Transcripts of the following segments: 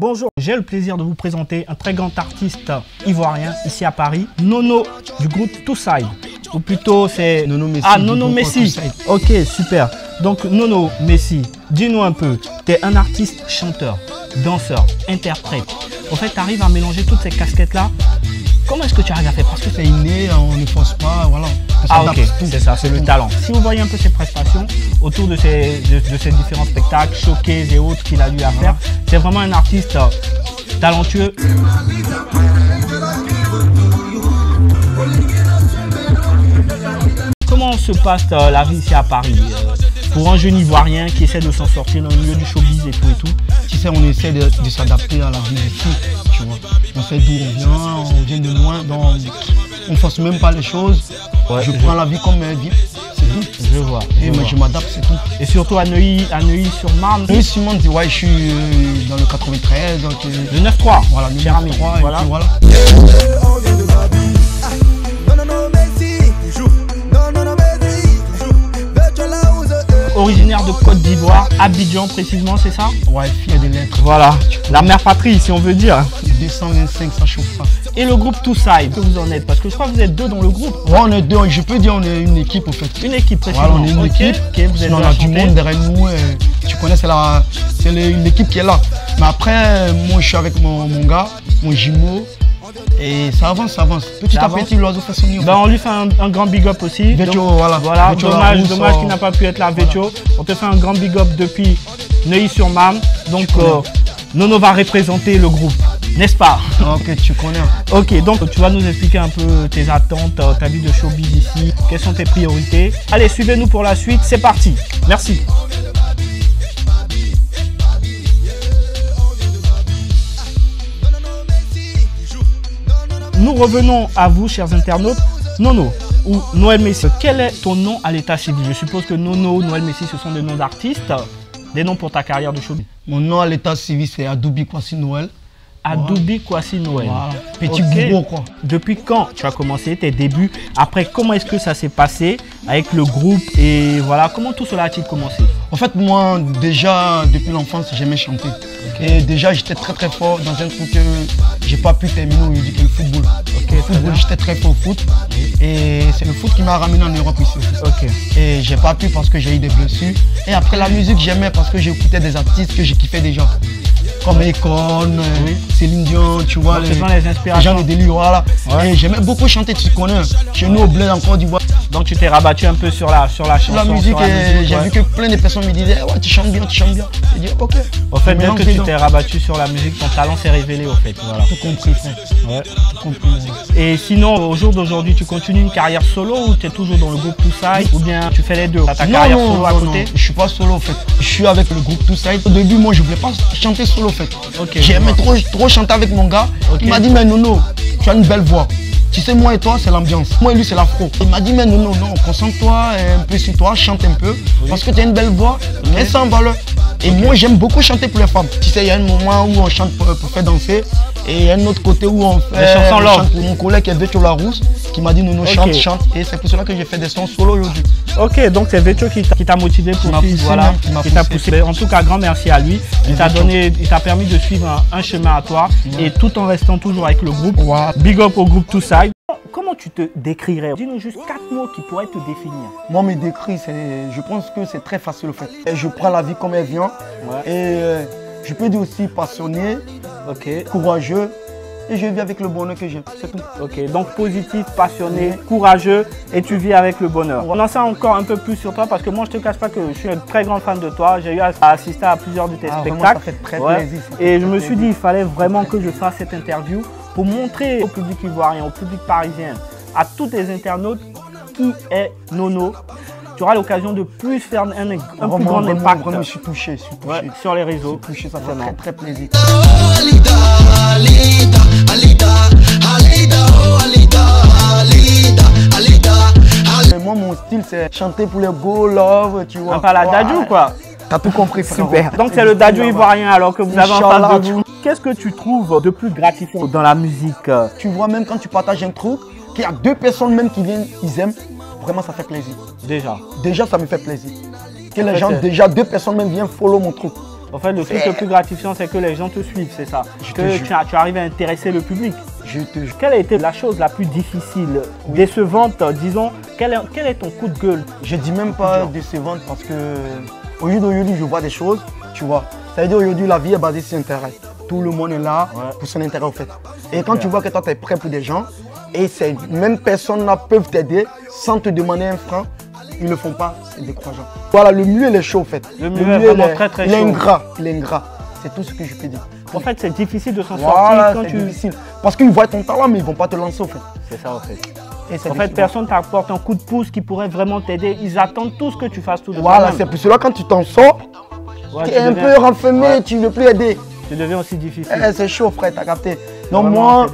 Bonjour, j'ai le plaisir de vous présenter un très grand artiste ivoirien ici à Paris, Nono du groupe Toussaid. Ou plutôt c'est Nono Messi. Ah, Nono Messi. Ok, super. Donc Nono Messi, dis-nous un peu, tu es un artiste chanteur, danseur, interprète. En fait, tu arrives à mélanger toutes ces casquettes-là. Comment est-ce que tu arrives à faire? Parce que c'est inné, on ne force pas, voilà. Ah ok, c'est ça, c'est le talent. Si vous voyez un peu ses prestations autour de ces différents spectacles, showcase et autres qu'il a eu à faire, c'est vraiment un artiste talentueux. Comment se passe la vie ici à Paris pour un jeune Ivoirien qui essaie de s'en sortir dans le milieu du showbiz et tout? Tu sais, on essaie de s'adapter à la vie ici, tu vois. On sait d'où on vient de loin, donc on ne force même pas les choses. Ouais, je prends la vie comme elle vient, c'est tout. Je vois. Et je m'adapte, c'est tout. Et surtout à Neuilly-sur-Marne. Neuilly-sur-Marne, ouais, je suis dans le 93. Donc, le 9-3. Voilà, le 9-3. Voilà. Voilà. Originaire de Côte d'Ivoire, Abidjan précisément, c'est ça? Ouais, fier des lettres. Voilà, la mère patrie si on veut dire. 225, ça chauffe pas. Et le groupe Toussaid, que vous en êtes? Parce que je crois que vous êtes deux dans le groupe. Ouais, on est deux, je peux dire on est une équipe en fait. Une équipe précisément. Voilà, on est une équipe. Okay, vous êtes on a du monde derrière nous. Tu connais, c'est une équipe qui est là. Mais après, moi je suis avec mon gars, mon jumeau. Et ça avance, ça avance. Petit à petit, l'oiseau fait son nid. Ben, on lui fait un grand big up aussi. Vétio, voilà. Dommage qu'il n'a pas pu être là, Vétio. Voilà. On te fait un grand big up depuis Neuilly-sur-Marne. Donc, Nono va représenter le groupe, n'est-ce pas? Ok, tu connais. Ok, donc tu vas nous expliquer un peu tes attentes, ta vie de showbiz ici. Quelles sont tes priorités? Allez, suivez-nous pour la suite. C'est parti. Merci. Nous revenons à vous, chers internautes. Nono ou Noël Messi, quel est ton nom à l'état civil? Je suppose que Nono, Noël Messi, ce sont des noms d'artistes, des noms pour ta carrière de showbiz. Mon nom à l'état civil, c'est Adoubi Kwasi Noël. Adoubi Kwasi Noël. Voilà. Petit bourreau, quoi. Depuis quand tu as commencé tes débuts? Après, comment est-ce que ça s'est passé avec le groupe? Et voilà, comment tout cela a-t-il commencé? En fait, moi, déjà, depuis l'enfance, j'aimais chanter. Et déjà, j'étais très fort dans un truc que j'ai pas pu terminer aujourd'hui, que le football. Le football, j'étais très fort au foot. Et c'est le foot qui m'a ramené en Europe ici. Et j'ai pas pu parce que j'ai eu des blessures. Et après, la musique, j'aimais parce que j'écoutais des artistes que j'ai kiffé déjà. Comme Akon, Céline Dion, tu vois, les gens de délire, voilà. Et j'aimais beaucoup chanter, tu connais, chez nous au bled en Côte d'Ivoire. Donc tu t'es rabattu un peu sur la chanson, la musique, j'ai vu que plein de personnes me disaient ouais, tu chantes bien, tu chantes bien. J'ai dit ok. En fait, dès que tu t'es rabattu sur la musique, ton talent s'est révélé au fait. Voilà. Tout compris, frère. Ouais. Tout compris. Et sinon, au jour d'aujourd'hui, tu continues une carrière solo ou tu es toujours dans le groupe Toussaid ou bien tu fais les deux? Ta carrière solo à côté? Non, je suis pas solo en fait. Je suis avec le groupe Toussaid. Au début, moi, je voulais pas chanter solo en fait. J'aimais trop chanter avec mon gars. Il m'a dit mais Nono, tu as une belle voix. Tu sais, moi et toi, c'est l'ambiance. Moi et lui, c'est l'afro. Il m'a dit, mais non, concentre-toi un peu sur toi, chante un peu. Parce que tu as une belle voix, mais sans valeur. Et moi, j'aime beaucoup chanter pour les femmes. Tu sais, il y a un moment où on chante pour faire danser. Et il y a un autre côté où on fait chante pour mon collègue qui est Vétio Larousse, qui m'a dit, Nono, chante. Et c'est pour cela que j'ai fait des sons solo aujourd'hui. Ok, donc c'est Vétio qui t'a motivé pour qui t'a poussé. En tout cas, grand merci à lui. Il t'a permis de suivre un chemin à toi. Et tout en restant toujours avec le groupe. Big up au groupe Toussaid. Comment tu te décrirais? Dis-nous juste 4 mots qui pourraient te définir. Moi, me décrire, je pense que c'est très facile au fait. Et je prends la vie comme elle vient. Et je peux dire aussi passionné, courageux. Et je vis avec le bonheur que j'ai, c'est tout. Ok, donc positif, passionné, courageux et tu vis avec le bonheur. On en sait encore un peu plus sur toi parce que moi je te cache pas que je suis un très grand fan de toi. J'ai eu à assister à plusieurs de tes spectacles. Vraiment, ça fait très plaisir. Et je me suis dit il fallait vraiment que je fasse cette interview pour montrer au public ivoirien, au public parisien, à tous les internautes qui est Nono. Tu auras l'occasion de plus faire un plus grand impact. Vraiment, je suis touché, sur les réseaux. Je suis touché, ça fait très plaisir. Moi, mon style, c'est chanter pour les beaux love, tu vois. Un peu à la Dadju, quoi. T'as tout compris, frère. Super. Donc, c'est le Dadju ivoirien alors que vous avez en face de vous. Qu'est-ce que tu trouves de plus gratifiant dans la musique? Tu vois, même quand tu partages un truc, qu'il y a 2 personnes même qui viennent, ils aiment, vraiment, ça fait plaisir. Déjà, ça me fait plaisir. Que les gens, déjà 2 personnes même viennent follow mon truc. En fait, le truc le plus gratifiant, c'est que les gens te suivent, c'est ça. Que tu arrives à intéresser le public. Quelle a été la chose la plus difficile, décevante, disons, quel est ton coup de gueule? Je dis même pas décevante parce que aujourd'hui, je vois des choses, tu vois. Ça veut dire aujourd'hui, la vie est basée sur Internet. Tout le monde est là pour son intérêt, en fait. Et quand tu vois que toi, tu es prêt pour des gens, et ces mêmes personnes-là peuvent t'aider sans te demander un franc, ils ne le font pas, c'est décourageant. Voilà, le mieux, il est chaud, en fait. Le mieux est vraiment très, très chaud. Il est ingrat. C'est tout ce que je peux dire. En fait, c'est difficile de s'en sortir quand tu... difficile. Parce qu'ils voient ton talent, mais ils ne vont pas te lancer, en fait. C'est ça, en fait. En fait, personne ne t'apporte un coup de pouce qui pourrait vraiment t'aider. Ils attendent tout ce que tu fasses tout de suite. Voilà, c'est pour cela quand tu t'en sors, tu es un peu renfermé, tu ne veux plus aider. Tu deviens aussi difficile. C'est chaud, frère, t'as capté. Donc moi,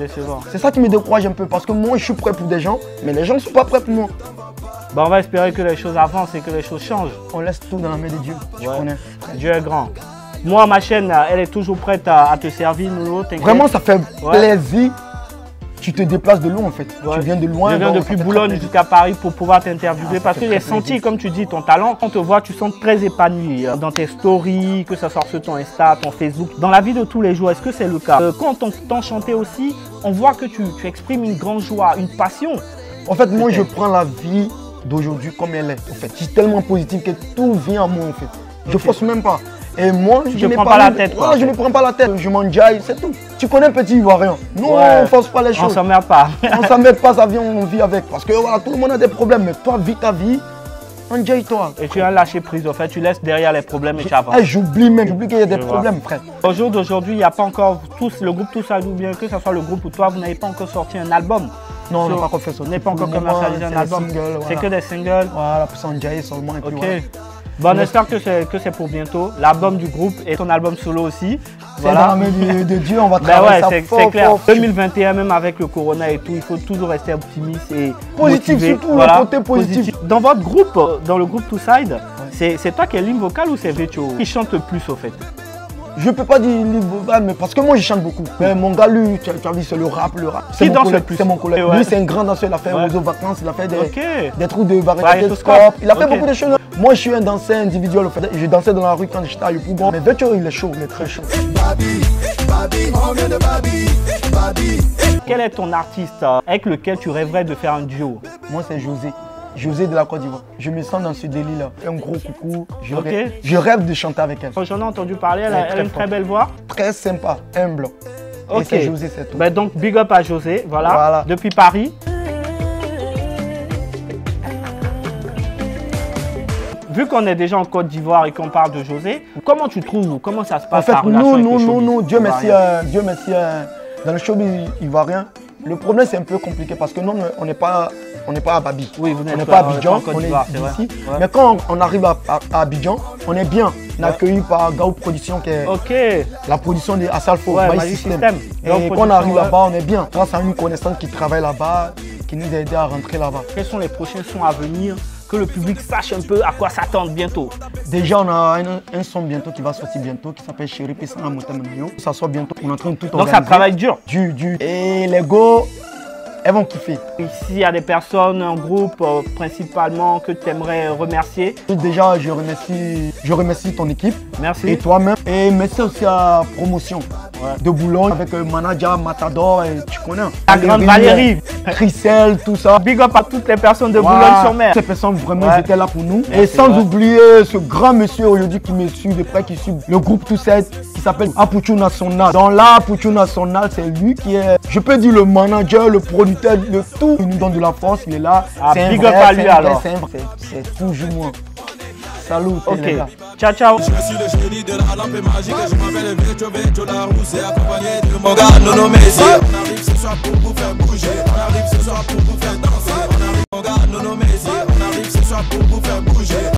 c'est ça qui me décourage un peu. Parce que moi, je suis prêt pour des gens, mais les gens ne sont pas prêts pour moi. Bah, on va espérer que les choses avancent et que les choses changent. On laisse tout dans la main de Dieu. Tu connais. Dieu est grand. Moi, ma chaîne, elle est toujours prête à te servir, Nounou. Vraiment, ça fait plaisir. Tu te déplaces de loin en fait. Tu viens de loin. Je viens depuis Boulogne jusqu'à Paris pour pouvoir t'interviewer parce que j'ai senti, comme tu dis, ton talent. Quand on te voit, tu sens très épanoui dans tes stories, que ce soit sur ton Insta, ton Facebook. Dans la vie de tous les jours, est-ce que c'est le cas? Quand on t'entend chanter aussi, on voit que tu exprimes une grande joie, une passion. En fait, moi, je prends la vie d'aujourd'hui comme elle est. En fait, je suis tellement positif que tout vient à moi en fait. Je force même pas. Et moi, je ne prends pas la tête. Voilà, je ne prends pas la tête. Je m'enjaille, c'est tout. Tu connais Petit Ivoirien. Nous, on ne force pas les choses. On s'emmerde pas. On ne s'emmerde pas, ça vient, on vit avec. Parce que voilà, tout le monde a des problèmes. Mais toi, vis ta vie. Enjaille-toi. Et tu as lâché prise, en fait. Tu laisses derrière les problèmes et tu avances. J'oublie même. J'oublie qu'il y a des problèmes, frère. Au jour d'aujourd'hui, il n'y a pas encore le groupe Tout Ça, ou bien que ce soit le groupe ou toi, vous n'avez pas encore sorti un album. Non, on n'a pas encore fait ça. On n'est pas encore commercialisé un album. C'est que des singles. Voilà, pour s'enjailler seulement. Ok. Bon, on espère que c'est pour bientôt. L'album du groupe et ton album solo aussi. Voilà. Dans la main de Dieu, on va travailler ça fort. C'est clair. 2021, même avec le corona et tout, il faut toujours rester optimiste et positif, motivé. Surtout le côté positif. Dans votre groupe, dans le groupe Two Side, c'est toi qui es ligne vocale ou c'est Vecho qui chante le plus au fait? Je peux pas dire ligne vocale, mais parce que moi je chante beaucoup. Mais mon gars, lui, tu as vu, c'est le rap. Qui danse le plus? C'est mon collègue. Lui, c'est un grand danseur. Il a fait aux vacances, il a fait des trucs de barétoscope. Il a fait beaucoup de choses. Moi, je suis un danseur individuel. Je dansais dans la rue quand j'étais à Yopougon. Mais Vecho, il est chaud, il est très chaud. Quel est ton artiste avec lequel tu rêverais de faire un duo? Moi, c'est José. José de la Côte d'Ivoire. Je me sens dans ce délire-là. Un gros coucou. Je rêve de chanter avec elle. J'en ai entendu parler, elle a une très belle voix. Très sympa, humble. Ok. Et c'est José, c'est tout. Donc, big up à José, voilà. Depuis Paris. Vu qu'on est déjà en Côte d'Ivoire et qu'on parle de José, comment tu trouves, comment ça se passe? En fait, nous, Dieu merci, dans le showbiz ivoirien, le problème c'est un peu compliqué parce que nous, on n'est pas à Babi. Oui, vous n'êtes on n'est pas à Abidjan, on est d'ici. Mais quand on arrive à Abidjan, on est bien. On est accueilli par Gaou Production qui est la production de Assalfo, Magic System. Et quand on arrive là-bas, on est bien. Grâce à une connaissance qui travaille là-bas, qui nous a aidé à rentrer là-bas. Quels sont les prochains sons à venir? Que le public sache un peu à quoi s'attendre bientôt. Déjà, on a un son bientôt qui va sortir bientôt qui s'appelle Chéri Pissana Motamanayo. Ça sort bientôt. On est en train de tout organiser. Donc ça travaille dur. Dur. Et les go, elles vont kiffer. Ici, il y a des personnes, un groupe principalement que tu aimerais remercier. Déjà, je remercie ton équipe. Merci. Et toi-même. Et merci aussi à Promotion de Boulogne avec Manager, Matador, et tu connais. La grande Valérie. Chriselle, tout ça. Big up à toutes les personnes de Boulogne-sur-Mer. Ces personnes vraiment étaient là pour nous. Et sans oublier ce grand monsieur aujourd'hui qui me suit de près, qui suit le groupe Tout Ça, qui s'appelle Apuchu National. Dans l'Apuchu National, c'est lui qui est, je peux dire, le manager, le producteur, le tout. Il nous donne de la force, il est là. C'est big up à lui alors. C'est toujours moi. Salut, les gars. Ciao, ciao. Je suis le génie de la lampe magique et je m'appelle Vecho la rousse et accompagné de mon gars Nono Messi. On arrive ce soir pour vous faire bouger, on arrive ce soir pour vous faire danser.